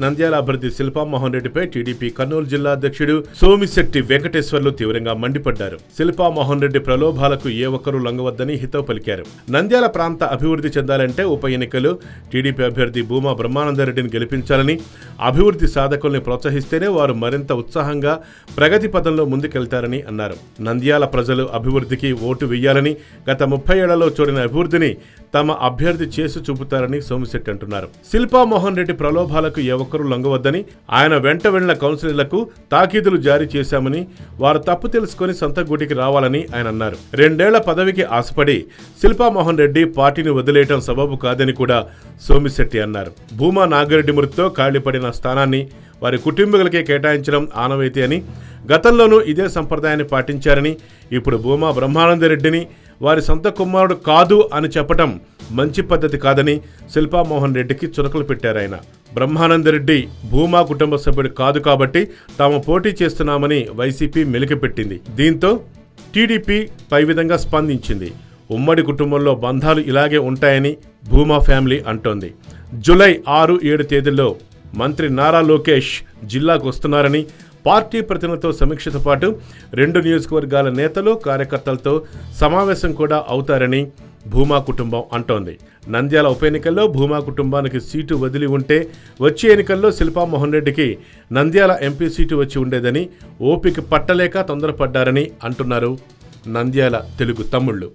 నంద్యాల అభ్యర్థి శిల్పా మోహన్ రెడ్డిపై టీడీపీ కర్నూలు జిల్లా అధ్యక్షుడు సోమిశెట్టి వెంకటేశ్వర్లు తీవ్రంగా మండిపడ్డారు. శిల్పా మోహన్ రెడ్డి ప్రలోభాలకు ఏ ఒక్కరూ లొంగవద్దని హితవు పలికారు. నంద్యాల ప్రాంత అభివృద్ధి చెందాలంటే ఉప ఎన్నికలు టీడీపీ అభ్యర్థి భూమా బ్రహ్మానందరెడ్డిని గెలిపించాలని, అభివృద్ధి సాధకుల్ని ప్రోత్సహిస్తేనే వారు మరింత ఉత్సాహంగా ప్రగతి పథంలో ముందుకెళ్తారని అన్నారు. నంద్యాల ప్రజలు అభివృద్ధికి ఓటు వేయాలని, గత 30 ఏళ్లలో చూడిన అభివృద్ధిని తమ అభ్యర్థి చేసి చూపుతారని సోమిశెట్టి అంటున్నారు. శిల్పా మోహన్ రెడ్డి ప్రలోభాలకు ఏ ఒక్కరూ లొంగవద్దని, ఆయన వెంట వెళ్లిన కౌన్సిలర్లకు తాకీదులు జారీ చేశామని, వారు తప్పు తెలుసుకుని సొంత గూటికి రావాలని ఆయన అన్నారు. 2 ఏళ్ల పదవికి ఆశపడి శిల్పా మోహన్ రెడ్డి పార్టీని వదిలేయటం సబబు కాదని కూడా సోమిశెట్టి అన్నారు. భూమా నాగిరెడ్డి మృతితో ఖాళీపడిన స్థానాన్ని వారి కుటుంబీకులకే కేటాయించడం ఆనవాయితీ అని, గతంలోనూ ఇదే సంప్రదాయాన్ని పాటించారని, ఇప్పుడు భూమా బ్రహ్మానందరెడ్డిని వారి సొంత కుమారుడు కాదు అని చెప్పటం మంచి పద్ధతి కాదని శిల్పా మోహన్ రెడ్డికి చురకలు పెట్టారాయన. బ్రహ్మానందరెడ్డి భూమా కుటుంబ సభ్యుడు కాదు కాబట్టి తాము పోటీ చేస్తున్నామని వైసీపీ మెలికపెట్టింది. దీంతో టీడీపీ పై విధంగా స్పందించింది. ఉమ్మడి కుటుంబంలో బంధాలు ఇలాగే ఉంటాయని భూమా ఫ్యామిలీ అంటోంది. జూలై 6-7 తేదీల్లో మంత్రి నారా లోకేష్ జిల్లాకు వస్తున్నారని, పార్టీ ప్రతినిధులతో సమీక్షతో పాటు 2 నియోజకవర్గాల నేతలు కార్యకర్తలతో సమావేశం కూడా అవుతారని భూమా కుటుంబం అంటోంది. నంద్యాల ఉప ఎన్నికల్లో భూమా కుటుంబానికి సీటు వదిలి ఉంటే వచ్చే ఎన్నికల్లో శిల్పా మోహన్ రెడ్డికి నంద్యాల ఎంపీ సీటు వచ్చి ఉండేదని ఓపిక పట్టలేక తొందరపడ్డారని అంటున్నారు నంద్యాల తెలుగు తమ్ముళ్ళు.